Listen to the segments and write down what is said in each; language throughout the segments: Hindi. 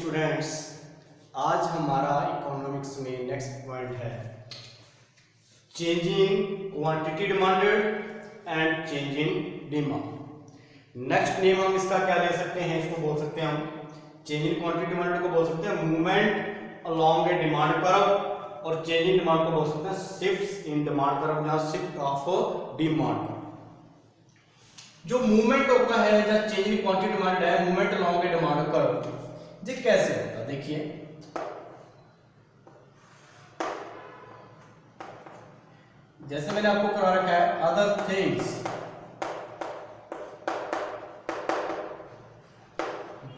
स्टूडेंट्स, आज हमारा इकोनॉमिक्स में नेक्स्ट पॉइंट है changing quantity demanded and changing demand. Next name हम इसका क्या ले सकते हैं, इसको बोल सकते हैं हम चेंजिंग क्वांटिटी डिमांडेड को बोल सकते हैं movement along a demand curve, और चेंजिंग डिमांड को बोल सकते हैं शिफ्ट्स इन डिमांड कर्व या शिफ्ट ऑफ डिमांड। जो मूवमेंट होता है या चेंजिंग क्वांटिटी डिमांड है, movement along a demand curve, ये कैसे होता है देखिए। जैसे मैंने आपको करा रखा है अदर थिंग्स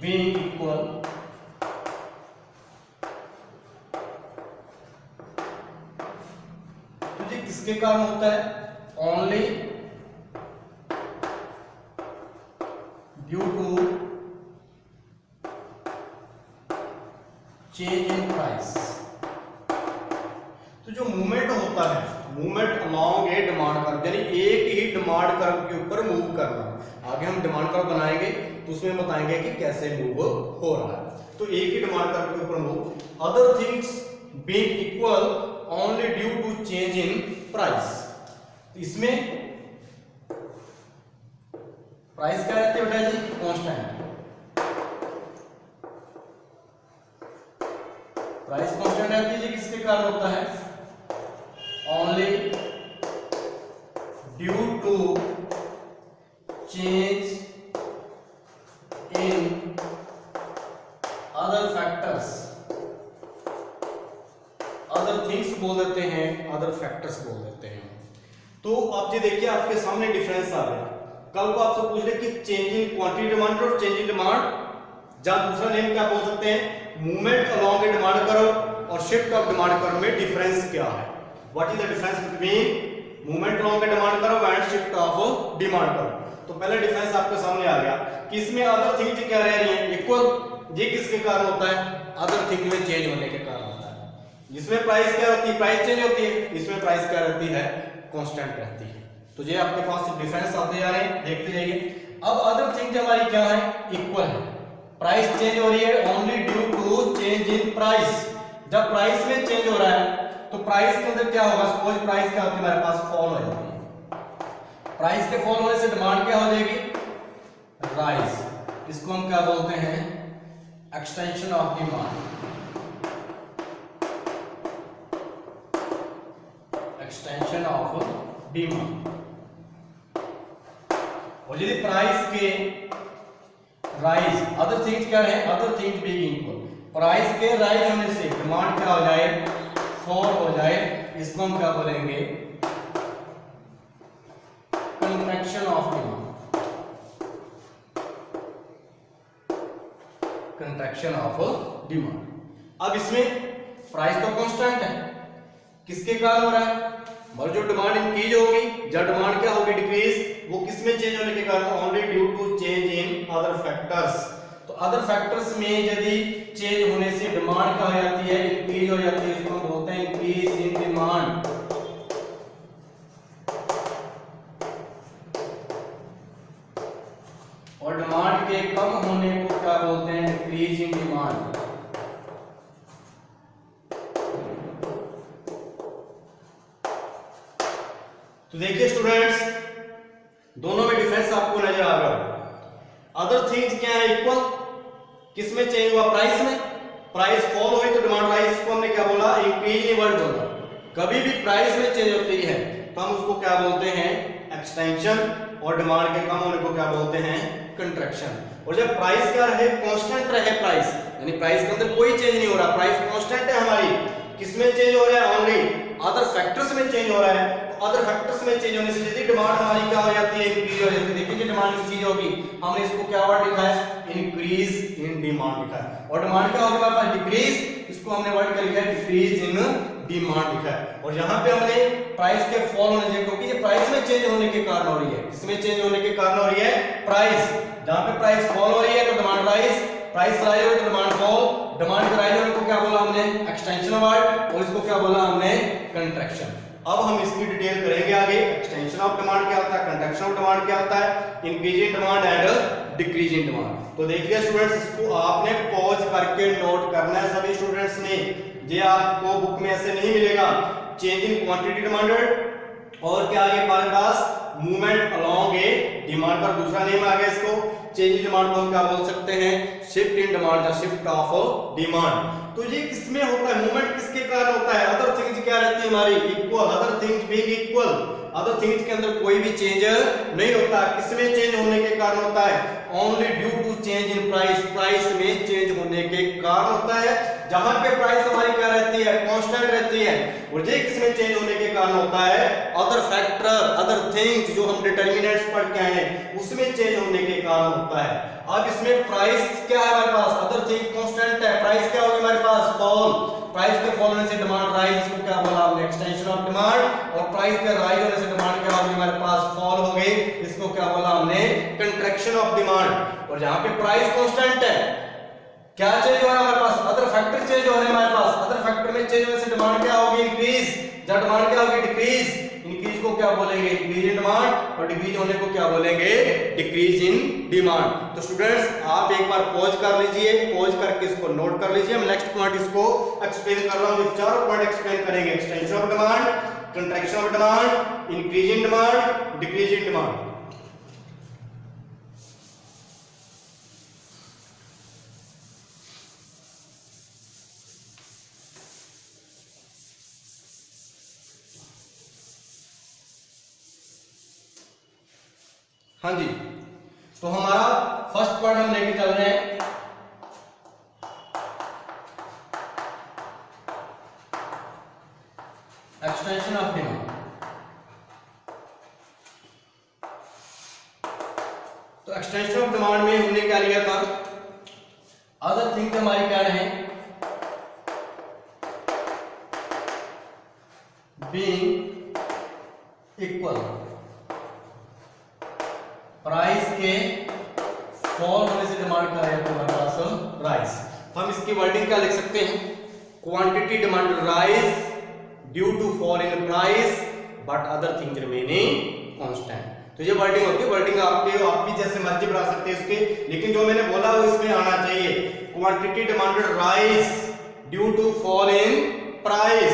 बीइंग इक्वल, तो ये किसके कारण होता है? Only due to change in price. तो जो मूवमेंट होता है, movement along a demand curve, यानी एक ही डिमांड कर्व के ऊपर मूव करना। आगे हम डिमांड कर्व बनाएंगे तो उसमें बताएंगे कि कैसे मूव हो रहा है। तो एक ही डिमांड कर्व के ऊपर move, other things being equal only due to change in price. इसमें प्राइस क्या रहती है बेटा जी? कांस्टेंट। प्राइस कांस्टेंट रहती है, किसके कारण होता है? Only due to change in other factors. Other things बोल देते हैं, अदर फैक्टर्स बोल देते हैं। तो आप ये देखिए, आपके सामने डिफरेंस आ गया। कल को आपसे पूछ ले कि चेंजिंग क्वांटिटी डिमांड और चेंजिंग डिमांड, जहां दूसरा नेम क्या बोल सकते हैं? Movement along a demand curve और शिफ्ट ऑफ डिमांड कर्व में डिफरेंस क्या है? What is the difference between movement along a demand curve and shift of demand curve? तो पहले डिफरेंस आपके सामने आ गया कि इसमें अदर थिंग्स क्या रह रही है? इक्वल। ये किसके कारण होता है? अदर थिंग में चेंज होने के कारण होता है। जिसमें प्राइस क्या होती है? प्राइस चेंज होती है। इसमें प्राइस क्या रहती है? कांस्टेंट रहती है। तो ये आपके पास डिफरेंस आते जा रहे हैं, देखते जाइए। अब अदर थिंग हमारी क्या है? इक्वल है। प्राइस चेंज हो रही है only due to change in price. जब प्राइस में चेंज हो रहा है तो प्राइस के अंदर क्या होगा? सपोज प्राइस क्या होती है हमारे पास? फॉल हो जाती है। प्राइस के फॉल होने से डिमांड क्या हो जाएगी? राइज। इसको हम क्या बोलते हैं? Extension of demand. Extension of demand. और यदि प्राइस के राइज, अदर थिंग्स क्या है? Other things being equal, price के राइज होने से डिमांड क्या हो जाए? फॉल हो जाए। इसको हम क्या बोलेंगे? Contraction of demand. Contraction of demand. अब इसमें प्राइस तो कांस्टेंट है, किसके कारण हो रहा है? और जो डिमांड इंक्रीज होगी, जब डिमांड क्या होगी? डिक्रीज। वो किसमें चेंज होने के कारण? Only due to change in other factors. तो अदर फैक्टर्स में यदि चेंज होने से डिमांड क्या हो जाती है? इंक्रीज हो जाती है। इसको हम बोलते हैं इंक्रीज इन डिमांड। और डिमांड के कम होने को क्या बोलते हैं? Decrease in demand. तो देखिए स्टूडेंट्स, दोनों में डिफरेंस आपको नजर आ रहा। अदर थिंग्स क्या है? इक्वल। किसमें चेंज हुआ? प्राइस में। प्राइस फॉल हुई तो डिमांड राइज। इसको हमने क्या बोला? इंक्रीज इन वर्ड बोला। कभी भी प्राइस में चेंज होती है तो हम उसको क्या बोलते हैं? एक्सटेंशन। और डिमांड के कम होने को क्या बोलते हैं? कंट्रैक्शन। और जब प्राइस क्या रहे? कांस्टेंट रहे प्राइस, यानी प्राइस के अंदर कोई चेंज नहीं हो रहा, प्राइस कांस्टेंट है हमारी। किसमें चेंज हो रहा है? ओनली अदर फैक्टर्स में चेंज हो रहा है। अदर फैक्टर्स में चेंज होने से यदि डिमांड हमारी क्या हो जाती है? इंक्रीज हो जाती है। देखिए डिमांड इंक्रीज होगी, हमने इसको क्या वर्ड लिखा है? इंक्रीज इन डिमांड लिखा है। और डिमांड क्या होगी हमारे पास? डिक्रीज। इसको हमने वर्ड क्या लिखा है? डिक्रीज इन डिमांड लिखा है। और यहाँ पे हमने प्राइस के फॉल होने से, क्योंकि ये प्राइस में चेंज होने के कारण हो रही है। इसमें चेंज होने के कारण हो रही है प्राइस। जहां पे प्राइस फॉल हो रही है तो डिमांड राइज, प्राइस राइज हो तो डिमांड फॉल। डिमांड राइज होने को क्या बोला हमने? Extension word. और इसको क्या बोला हमने? कंट्रैक्शन। अब हम इसकी डिटेल करेंगे आगे। एक्सटेंशन ऑफ डिमांड क्या होता है, कंट्रैक्शन ऑफ डिमांड क्या होता है, increase in demand and decrease in demand. तो देखिए स्टूडेंट्स, इसको आपने पॉज करके नोट करना है सभी स्टूडेंट्स ने। ये आपको बुक में ऐसे नहीं मिलेगा। चेंज इन क्वांटिटी डिमांडेड और क्या आगे हमारे पास मूवमेंट अलोंग ए डिमांड का दूसरा नेम आ गया इसको। चेंज इन डिमांड को हम क्या बोल सकते हैं, शिफ्ट इन डिमांड या शिफ्ट ऑफ डिमांड। तो ये किसमें होता है, मूवमेंट किसके कारण होता है, अदर थिंग्स क्या रहती है हमारी equal, other things being equal, other things के अंदर कोई भी चेंज नहीं होता। किसमें चेंज होने के कारण होता है, only due to change in price, price में चेंज होने के कारण होता है। जहां पे प्राइस हमारी क्या रहती है, कांस्टेंट रहती है, और ये किसमें चेंज होने के कारण होता है, अदर फैक्टर, अदर थिंग्स जो हम डिटरमिनेंट्स पढ़ के आए हैं उसमें चेंज होने के कारण होता है। अब इसमें प्राइस क्या है हमारे पास, अदर थिंग कांस्टेंट है, प्राइस क्या होगी हमारे पास, फॉल, प्राइस के फॉल होने से डिमांड राइज, इसको क्या बोला हमने, एक्सटेंशन ऑफ डिमांड, और प्राइस के राइज होने से डिमांड क्या होगी हमारे पास, फॉल हो गई, इसको क्या बोला हमने, कंट्रैक्शन ऑफ डिमांड। और जहां पे प्राइस कांस्टेंट है, क्या चेंज हो रहा है हमारे पास, अदर फैक्टर चेंज हो रहे हैं हमारे पास, अदर फैक्टर में चेंज होने से डिमांड क्या होगी, इंक्रीज, जब डिमांड क्या होगी, डिक्रीज, इंक्रीज को क्या बोलेंगे, इंक्रीज इन डिमांड, और डिक्रीज होने को क्या बोलेंगे, डिक्रीज इन डिमांड। तो स्टूडेंट्स आप एक बार पॉज कर लीजिए, पॉज करके इसको नोट कर लीजिए। हम नेक्स्ट पॉइंट इसको एक्सप्लेन कर रहा हूं, ये चारों पॉइंट एक्सप्लेन करेंगे, extension of demand, contraction of demand, increase in demand, decrease in demand. हाँ जी, तो हमारा फर्स्ट पॉइंट हम लेके चल रहे हैं एक्सटेंशन ऑफ डिमांड। तो एक्सटेंशन ऑफ डिमांड में हमने क्या लिया था, अदर थिंग हमारी क्या रहे, बीइंग इक्वल, प्राइस के फॉल होने से डिमांड क्या है हमारे पास, राइज। तो हम इसकी वर्डिंग क्या लिख सकते हैं, quantity demand rise due to fall in price but other things remaining constant. तो ये वर्डिंग होती है, वर्डिंग आपके आप भी जैसे मर्जी बना सकते हैं इसके, लेकिन जो मैंने बोला वो इसमें आना चाहिए, quantity demand rise due to fall in price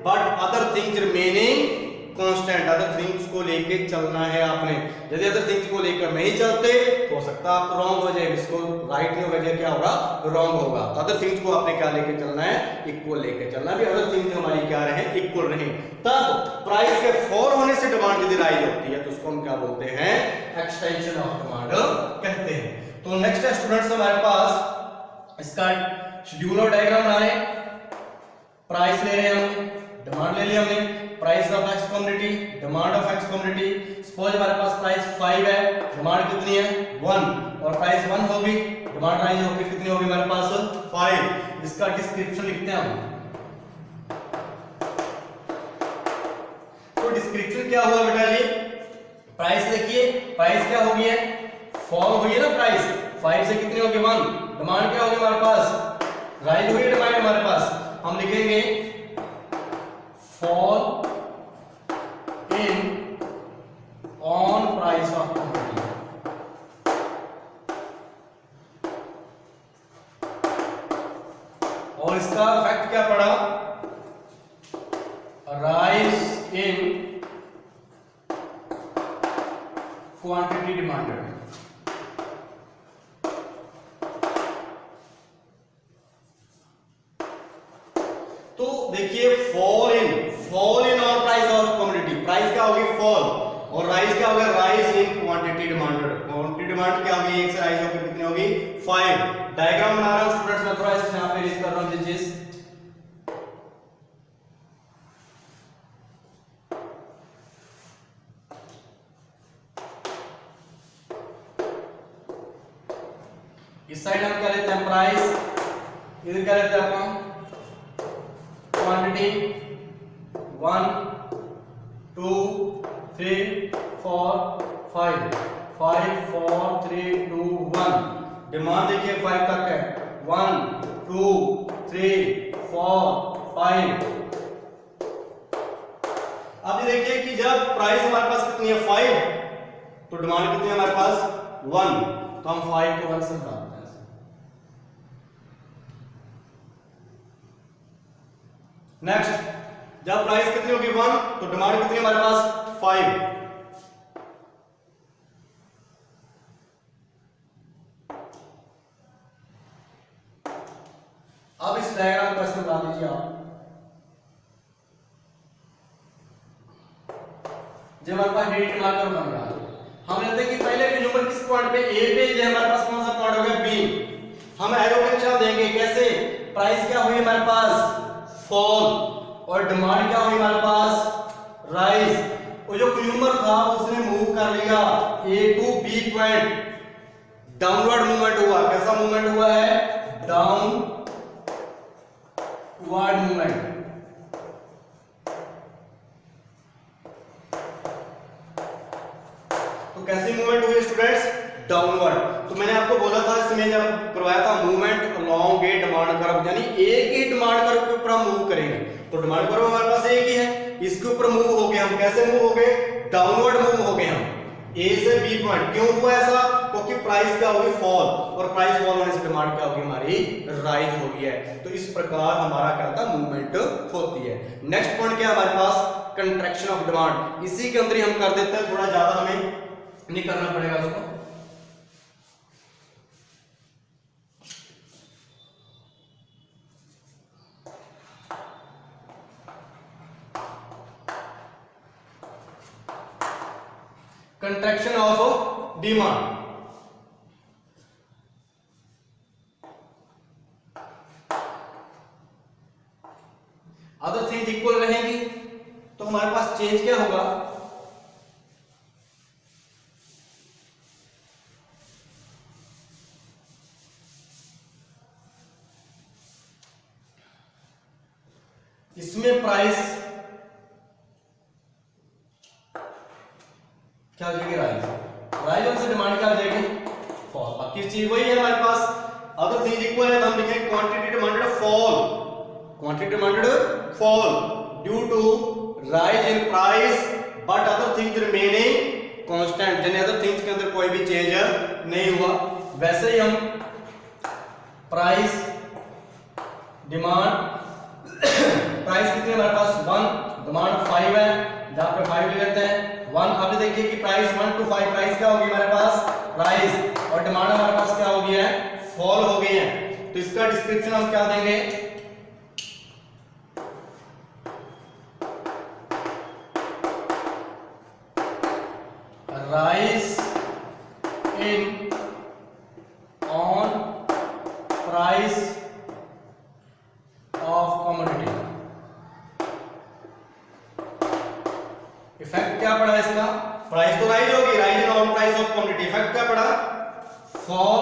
but other things remaining constant. Other things को लेके चलना है आपने, यदि अदर थिंग्स को लेकर नहीं चलते तो हो सकता है आप रॉन्ग हो जाए, इसको राइट नहीं होगा, क्या होगा, रॉन्ग होगा। तो अदर थिंग्स को आपने क्या लेके चलना है, इक्वल लेके चलना है, अदर थिंग्स हमारी क्या रहे, इक्वल रहे। तब प्राइस के फॉल होने से डिमांड यदि राइज होती है तो उसको हम क्या बोलते हैं, एक्सटेंशन ऑफ डिमांड कहते हैं। तो नेक्स्ट है स्टूडेंट्स हमारे पास इसका शेड्यूल और डायग्राम बना रहे हैं। प्राइस ले रहे हैं हमने, डिमांड ले लिया हमने, price of x commodity, demand of x commodity. Suppose हमारे पास प्राइस 5 है, डिमांड कितनी है 1, और प्राइस 1 होगी, डिमांड राइज होगी कितनी होगी हमारे पास 5। इसका डिस्क्रिप्शन लिखते हैं हम। तो डिस्क्रिप्शन क्या हुआ बेटा जी, प्राइस देखिए, प्राइस क्या होगी है, फॉल हुई है ना, प्राइस 5 से कितनी होगी 1, डिमांड क्या होगी हमारे पास, राइज हुई है डिमांड हमारे पास, हम लिखेंगे fall in on price of commodity. और इसका इफेक्ट क्या पड़ा, राइज इन क्वांटिटी डिमांडेड। तो देखिए fall in on price of commodity, price क्या होगी फॉल, और राइज क्या होगा, rise in quantity demanded. Quantity demand क्या होगी, 1 से राइज होकर कितनी होगी 5। डायग्राम बना रहा हूं स्टूडेंट्स, मैं थोड़ा इस यहां पे रीड कर रहा हूं चीज। इस साइड हम क्या लेते हैं प्राइस, इधर क्या लेते हैं अपन क्वांटिटी 1 2 3 4 5 5 4 3 2 1। डिमांड देखिए 5 तक है, 1 2 3 4 5। अब ये देखिए कि जब प्राइस हमारे पास कितनी है 5, तो डिमांड कितनी है हमारे पास 1, तो हम 5 को 1 से घटाते हैं। नेक्स्ट, जब प्राइस कितनी होगी 1 तो डिमांड कितनी हमारे पास 5। अब इस डायग्राम को ऐसे बना दीजिए आप। जब हमारे पास डेट मार्कर बन गया, हम लेते हैं कि पहले कंज्यूमर किस पॉइंट पे ए पे, जो हमारे पास कौन सा पॉइंट हो गया बी। हम एरो के निशान देंगे कैसे, प्राइस क्या हुई हमारे पास फॉल और डिमांड क्या हुई हमारे पास राइज। और जो कंज्यूमर था उसने मूव कर लिया A to B point, downward movement हुआ। कैसा मूवमेंट हुआ है, डाउनवर्ड मूवमेंट। तो कैसी मूवमेंट हुई स्टूडेंट्स, डाउनवर्ड। तो मैंने आपको बोला था इसमें जब करवाया था movement along a demand curve, यानी एक ही डिमांड कर्व के ऊपर हम मूव करेंगे। तो डिमांड कर्व हमारे पास एक ही है, इसके ऊपर मूव हो गए हम। कैसे मूव हो गए, डाउनवर्ड मूव हो गए हम ए से बी पॉइंट। क्यों हुआ ऐसा, क्योंकि प्राइस क्या होगी फॉल, और प्राइस फॉल होने से डिमांड क्या होगी हमारी राइज होगी है। तो इस प्रकार हमारा क्या होता है, मूवमेंट होती है। नेक्स्ट पॉइंट क्या है हमारे पास, कंट्रैक्शन ऑफ डिमांड। इसी के अंदर ही हम कर देते हैं, थोड़ा ज्यादा हमें नहीं करना पड़ेगा उसको। Contraction of demand, other things equal रहेंगी तो हमारे पास चेंज क्या होगा, इसमें प्राइस क्या हो जाएगी राइज, राइज होने से डिमांड क्या हो जाएगी फॉल। बाकी चीज वही है हमारे पास, अदर थिंग इक्वल है तो हम लिखेंगे quantity demanded fall, quantity demanded fall due to rise in price but other things remaining constant, यानी अदर थिंग्स के अंदर कोई भी चेंज नहीं हुआ। वैसे ही हम प्राइस डिमांड, प्राइस कितनी हमारे पास 1, डिमांड 5 है, जहां पे 5 ले लेते हैं 1। अब देखिए कि प्राइस 1 to 5, प्राइस क्या होगी हमारे पास राइज, और डिमांड हमारे पास क्या हो गई है फॉल हो गई है। तो इसका डिस्क्रिप्शन हम क्या देंगे, rise in on price of commodity. Effect क्या पड़ा इसका, प्राइस तो राइज होगी, rise in on price of commodity. Effect क्या पड़ा, फॉल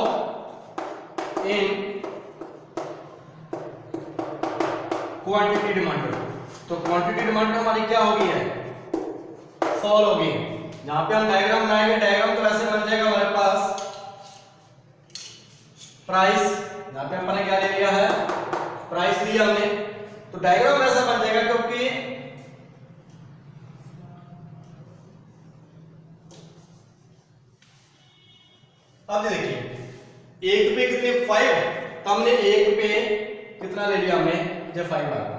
इन क्वांटिटी डिमांडेड। तो क्वांटिटी डिमांडेड हमारी क्या होगी है, फॉल होगी। यहां पे हम डायग्राम बनाएंगे, डायग्राम तो ऐसे बन जाएगा हमारे पास प्राइस, यहां पे हमने क्या ले लिया है प्राइस लिया हमने, तो डायग्राम ऐसा बन जाएगा क्योंकि अब देखिए एक पे कितने 5, तो हमने एक पे कितना ले लिया हमने, जब 5 आ गया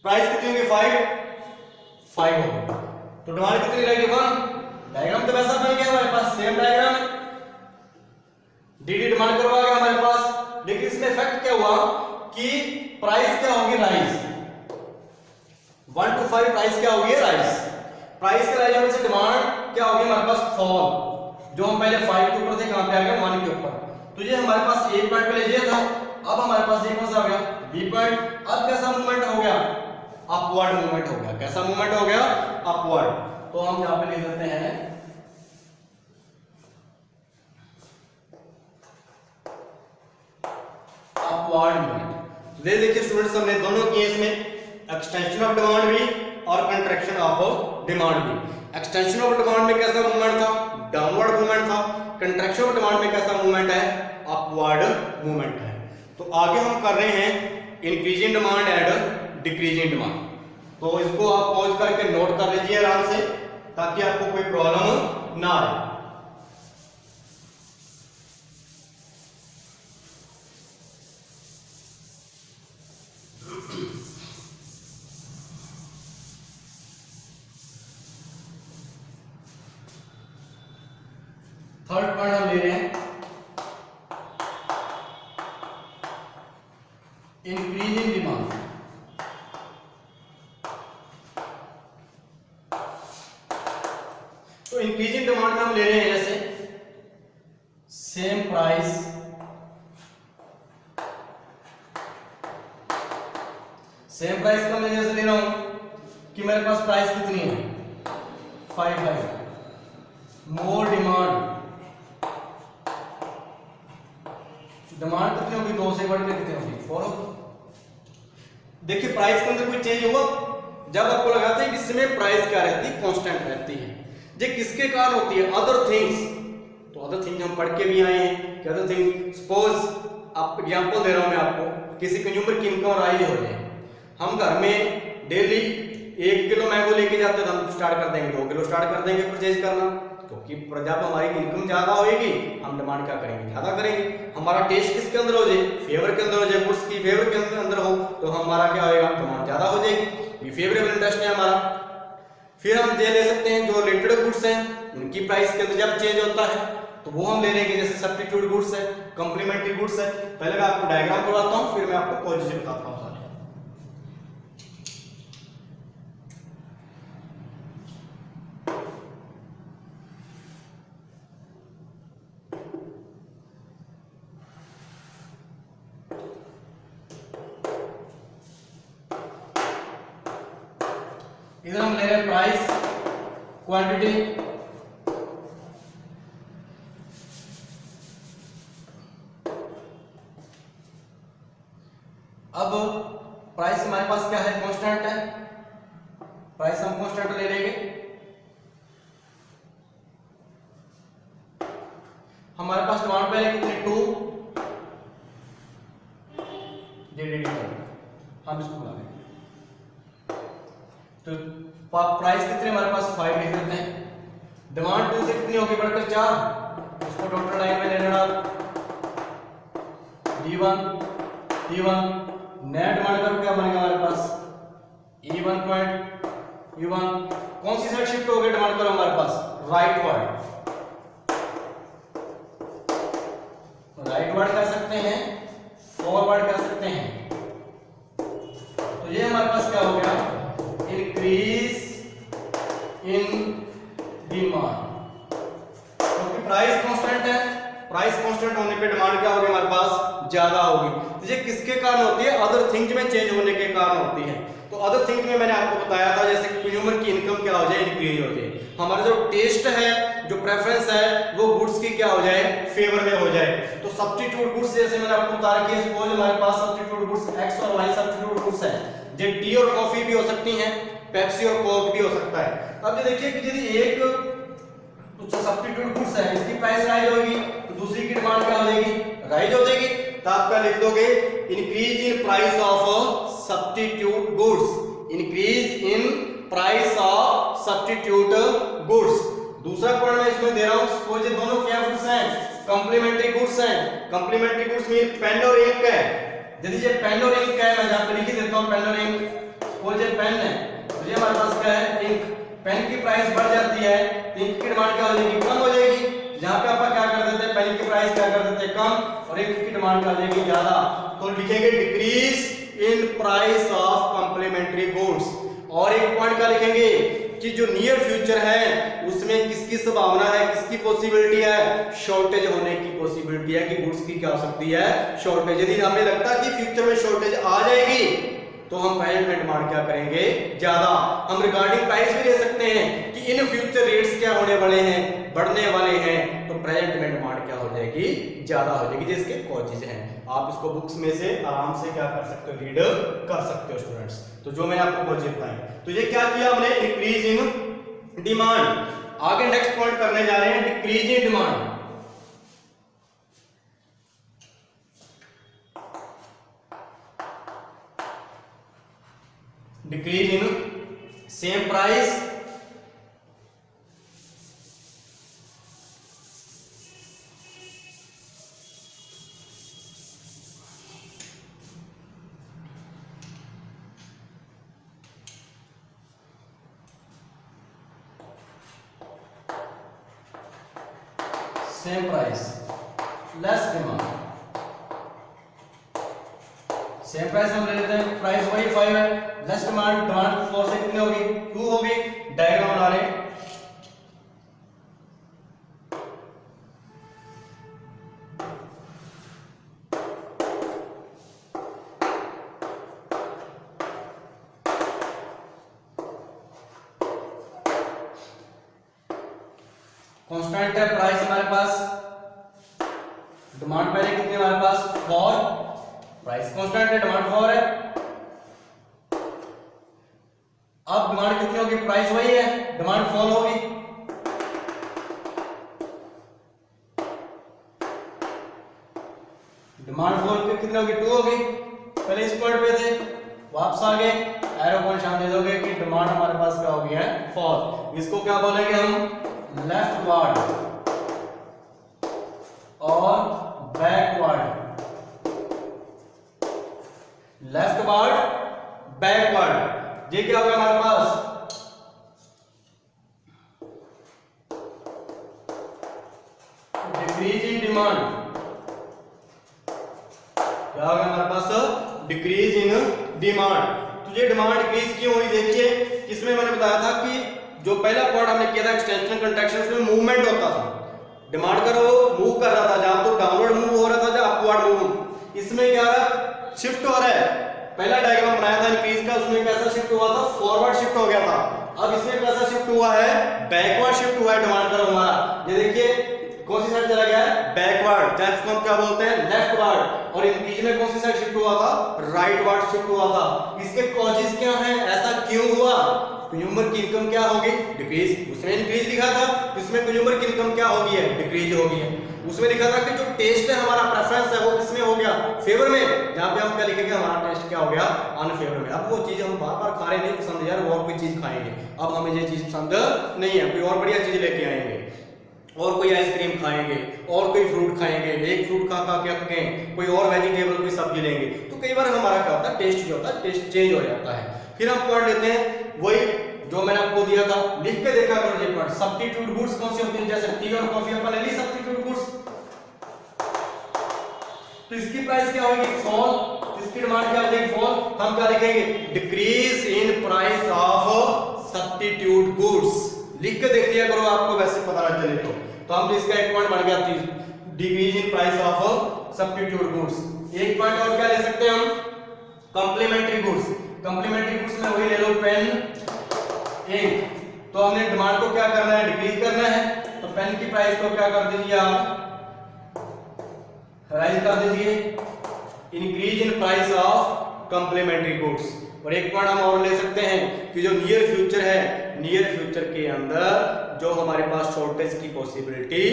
प्राइस कितनी होगी 5 हो गई, तो डिमांड कितनी रहेगी 1। डायग्राम तो वैसा बन गया हमारे पास, सेम डायग्राम है, डीडी डिमांड करवा गया हमारे पास। लेकिन इसमें इफेक्ट क्या हुआ कि प्राइस क्या होगी राइज, 1 to 5 प्राइस क्या होगी राइज, प्राइस के राइज होने से डिमांड क्या होगी हमारे पास फॉल। जो हम पहले 5 के ऊपर थे कहां पे आ गए 1 के ऊपर, तो ये हमारे पास ए पॉइंट पे ये था, अब हमारे पास ये कौन सा आ गया बी पॉइंट। अब कैसा मूवमेंट हो गया, अपवर्ड मूवमेंट हो गया। कैसा मूवमेंट हो गया, अपवर्ड। तो हम यहां पे लिख देते हैं अपवर्ड मूवमेंट। ये देखिए स्टूडेंट्स, हमने दोनों केस में एक्सटेंशन ऑफ डिमांड भी और कंट्रैक्शन ऑफ डिमांड भी। एक्सटेंशन ऑफ डिमांड में कैसा मूवमेंट था, डाउनवर्ड मूवमेंट था। कंट्रैक्शन ऑफ डिमांड में कैसा मूवमेंट है, अपवर्ड मूवमेंट है। तो आगे हम कर रहे हैं increasing demand and decreasing demand. तो इसको आप पॉज करके नोट कर लीजिए आराम से, ताकि आपको कोई प्रॉब्लम ना आए। Increase in demand. तो इंक्रीज इन डिमांड में हम ले रहे हैं जैसे सेम प्राइस का मैं जैसे ले रहा हूं कि मेरे पास प्राइस कितनी है 5 मोर डिमांड कितनी होगी 2 से बढ़ के कितनी होगी 4 होगी। देखिए प्राइस के अंदर कोई चेंज हुआ जब आपको लगाता है कि इसमें प्राइस क्या रहती है कांस्टेंट रहती है। ये किसके कारण होती है अदर थिंग्स। तो अदर थिंग्स हम पढ़ के भी आए हैं कि अदर थिंग सपोज आप एग्जांपल दे रहा हूं मैं आपको किसी कंज्यूमर की इनकम राइज हो जाए। हम घर में डेली 1 किलो मैंगो लेके जाते हैं तो हम स्टार्ट कर देंगे 2 किलो स्टार्ट कर देंगे परचेज करना क्योंकि जब हमारी इनकम ज्यादा होगी हम डिमांड क्या करेंगे ज्यादा करेंगे। हमारा टेस्ट किसके अंदर हो जाए फेवर के अंदर हो जाए गुड्स की फेवर के अंदर हो तो हमारा क्या होएगा डिमांड ज्यादा हो जाएगी। ये फेवरेबल इंटरेस्ट है हमारा। फिर हम ये ले सकते हैं जो रिलेटेड गुड्स हैं उनकी प्राइस के अंदर जब चेंज होता है तो वो हम ले लेंगे जैसे सब्स्टिट्यूट गुड्स है कॉम्प्लीमेंट्री गुड्स है। पहले मैं आपको डायग्राम करवाता हूं फिर मैं आपको कोई चीज बताता हूं सारे। इधर हम ले रहे हैं प्राइस क्वांटिटी अब प्राइस हमारे पास क्या है कांस्टेंट है प्राइस हम कांस्टेंट ले लेंगे। हमारे पास डिमांड पहले कितने 2 हम इसको बुला लेंगे तो प्राइस कितने हमारे पास 5 लिख देते हैं। डिमांड 2 से कितनी होगी बढ़कर 4 उसको टोटल लाइन में ले लेना D1 नेट डिमांड कर क्या बनेगा हमारे पास E1 कौन सी साइड शिफ्ट हो गई डिमांड करो हमारे पास राइट वर्ड कर सकते हैं फॉरवर्ड कर सकते हैं। तो ये हमारे पास क्या हो गया इंक्रीज इन डिमांड क्योंकि प्राइस कांस्टेंट है। प्राइस कांस्टेंट होने पे डिमांड क्या होगी हमारे पास ज्यादा होगी। तो ये किसके कारण होती है अदर थिंग्स में चेंज होने के कारण होती है। तो अदर थिंग्स में मैंने आपको बताया था जैसे कंज्यूमर की इनकम क्या हो जाए इंक्रीज हो जाए हमारा जो टेस्ट है जो प्रेफरेंस है वो गुड्स की क्या हो जाए फेवर में हो जाए। तो सब्स्टिट्यूट गुड्स जैसे मैंने आपको बता रखी है सपोज हमारे पास सब्स्टिट्यूट गुड्स एक्स और वाई सब्स्टिट्यूट गुड्स है जो टी और कॉफी भी हो सकती हैं पेप्सी और कोक भी हो सकता है। अब ये देखिए कि यदि एक सब्स्टिट्यूट गुड्स है इसकी प्राइस राइज होगी तो दूसरी की डिमांड क्या हो जाएगी राइज हो जाएगी। तो आप क्या लिख दोगे increase in price of substitute goods increase in price of substitute goods. दूसरा पॉइंट मैं इसमें दे रहा हूं सपोज ये दोनों क्या गुड्स हैं कॉम्प्लीमेंट्री गुड्स हैं। कॉम्प्लीमेंट्री गुड्स मीन पेन और इंक है। यदि ये पेन और इंक है मैं यहां पे लिख ही देता हूं पेन और इंक सपोज ये पेन है तो ये हमारे पास क्या है इंक। पेन की प्राइस बढ़ जाती है इंक की डिमांड क्या हो जाएगी कम हो जाएगी। यहाँ पे आप क्या कर देते हैं पेन की प्राइस क्या कर देते हैं कम और इंक की डिमांड क्या हो जाएगी ज्यादा। तो लिखेंगे decrease in price of complementary goods. और एक पॉइंट क्या लिखेंगे कि जो नियर फ्यूचर है उसमें किसकी संभावना है किसकी पॉसिबिलिटी है शॉर्टेज होने की पॉसिबिलिटी है कि गुड्स की क्या हो सकती है शॉर्टेज। यदि हमें लगता है कि फ्यूचर में शॉर्टेज आ जाएगी तो हम प्रेजेंट में डिमांड क्या करेंगे ज्यादा। हम रिगार्डिंग प्राइस भी ले सकते हैं कि इन फ्यूचर रेट्स क्या होने वाले हैं बढ़ने वाले हैं तो प्रेजेंट में डिमांड क्या हो जाएगी ज्यादा हो जाएगी जिसके कॉजेज हैं। आप इसको बुक्स में से आराम से क्या कर सकते हो रीड कर सकते हो स्टूडेंट्स। तो जो मैंने आपको कॉजेज बताए तो ये क्या किया हमने इंक्रीज इन डिमांड। आगे नेक्स्ट पॉइंट करने जा रहे हैं decrease in demand. Decrease in same price same price less demand same price हम ले लेते हैं, प्राइस वही 5 है, लेस डिमांड, डिमांड 4 से कितनी होगी 2 होगी। डायग्राम बना रहे हैं, कांस्टेंट है प्राइस हमारे पास, डिमांड पहले कितनी हमारे पास 4, प्राइस कांस्टेंट है, डिमांड 4 है। अब डिमांड कितनी होगी, प्राइस वही है, डिमांड 4 होगी। डिमांड 4 कितनी होगी 2 होगी। पहले इस पॉइंट पे थे, वापस आ गए, एरो को निशान दे दोगे कि डिमांड हमारे पास क्या होगी है 4। इसको क्या बोलेंगे हम, लेफ्टवर्ड और बैकवर्ड, लेफ्टवर्ड बैकवर्ड। ये क्या हो गया हमारे पास, डिक्रीज इन डिमांड, क्या हो गया हमारे पास, डिक्रीज इन डिमांड। तो ये डिमांड डिक्रीज क्यों हुई, देखिए इसमें मैंने बताया था कि जो पहला पॉइंट हमने किया था एक्सटेंशन कंट्रैक्शन, उसमें मूवमेंट होता था, डिमांड का वो मूव कर रहा था, जहां तो डाउनवर्ड मूव हो रहा था जहां अपवर्ड मूव। इसमें क्या रहा, शिफ्ट हो रहा है। पहला डायग्राम बनाया था इंक्रीज का, उसमें कैसा शिफ्ट हुआ था, फॉरवर्ड शिफ्ट हो गया था। अब इसमें कैसा शिफ्ट हुआ है, बैकवर्ड शिफ्ट हुआ है डिमांड का हमारा। ये देखिए कौन सी साइड चला गया है, बैकवर्ड, चाहे इसको हम क्या बोलते हैं लेफ्टवर्ड। और इंक्रीज में कौन सी साइड शिफ्ट हुआ था, राइटवर्ड शिफ्ट हुआ था। इसके कॉजेस क्या हैं, ऐसा क्यों हुआ, कंज्यूमर की इनकम क्या होगी, डिक्रीज। उसमें इंक्रीज लिखा था, इसमें कंज्यूमर की इनकम क्या होगी है, डिक्रीज होगी है। उसमें लिखा था कि जो टेस्ट है हमारा, प्रेफरेंस है, वो किसमें हो गया, फेवर में। जहां पे हम क्या लिखेंगे, हमारा टेस्ट क्या हो गया, अनफेवर में। अब वो चीज हम बार बार खा रहे नहीं पसंद यार, वो और कोई चीज खाएंगे, अब हमें ये चीज पसंद नहीं है, कोई और बढ़िया चीज लेके आएंगे, और कोई आइसक्रीम खाएंगे, और कोई फ्रूट खाएंगे, एक फ्रूट खा खा के अक गए, कोई और वेजिटेबल कोई सब्जी लेंगे। तो कई बार हमारा क्या होता है, टेस्ट जो होता है, टेस्ट चेंज हो जाता है। फिर हम पढ़ लेते हैं वही जो मैंने आपको दिया था, लिख के देखा करो ये पॉइंट। सब्स्टिट्यूट गुड्स कौन से होते हैं, जैसे टी और कॉफी अपन ले ली सब्स्टिट्यूट गुड्स, तो इसकी प्राइस क्या होगी, फॉल, इसकी डिमांड क्या हो जाएगी, फॉल। हम क्या लिखेंगे, decrease in price of substitute goods. लिख के देख लिया करो, आपको वैसे पता ना चले तो हम इसका एक पॉइंट बढ़ गया, decrease in price of substitute goods. एक पॉइंट और क्या ले सकते हैं हम, कॉम्प्लीमेंट्री गुड्स। कॉम्प्लीमेंट्री गुड्स में वही ले लो, पेन, इंक। तो हमने डिमांड को क्या करना है, डिक्रीज करना है, तो पेन की प्राइस को क्या कर दीजिए आप, राइज कर दीजिए, increase in price of complementary goods. और एक पॉइंट हम और ले सकते हैं कि जो नियर फ्यूचर है, नियर फ्यूचर के अंदर जो हमारे पास शॉर्टेज की पॉसिबिलिटी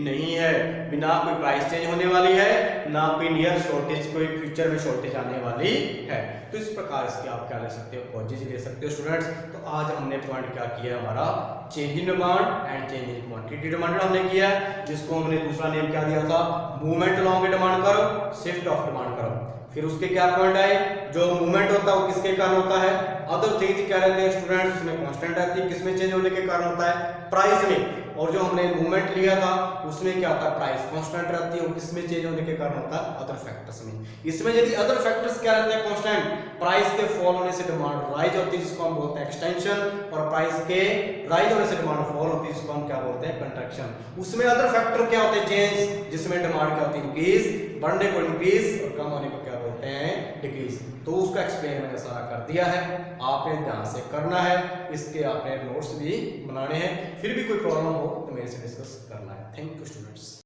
नहीं है, बिना कोई प्राइस चेंज होने वाली है, ना कोई नियर शॉर्टेज, कोई फ्यूचर में शॉर्टेज आने वाली है। तो इस प्रकार इसके आप क्या ले सकते हो, कॉजेज ले सकते हो स्टूडेंट्स। तो आज हमने पॉइंट क्या किया, हमारा change in demand and change in quantity demand हमने किया, जिसको हमने दूसरा नेम क्या दिया था, movement along demand curve, shift of demand curve. फिर उसके क्या पॉइंट आए, जो मूवमेंट होता है वो किसके कारण होता है, अदर थिंग्स क्या रहते हैं स्टूडेंट्स, उसमें कांस्टेंट रहती है, किसमें चेंज होने के कारण होता है, प्राइस में। और जो हमने मूवमेंट लिया था उसमें क्या होता है, प्राइस कांस्टेंट रहती है, और किसमें चेंज होने के कारण होता है, अदर फैक्टर्स में। इसमें यदि अदर फैक्टर्स क्या रहते हैं कांस्टेंट, प्राइस के फॉल होने से डिमांड राइज होती है, जिसको हम बोलते हैं एक्सटेंशन, और प्राइस के राइज होने से डिमांड फॉल होती है, जिसको हम क्या बोलते हैं, कंट्रैक्शन। उसमें अदर फैक्टर क्या होते हैं, चेंज, जिसमें डिमांड क्या होती है, इंक्रीज, बढ़ने को इंक्रीज और कम होने को क्या बोलते हैं, डिक्रीज। तो उसका एक्सप्लेन मैंने सारा कर दिया है, आपने ध्यान से करना है, इसके आपने नोट्स भी बनाने हैं। फिर भी कोई प्रॉब्लम हो तो मेरे से डिस्कस करना है। Thank you students.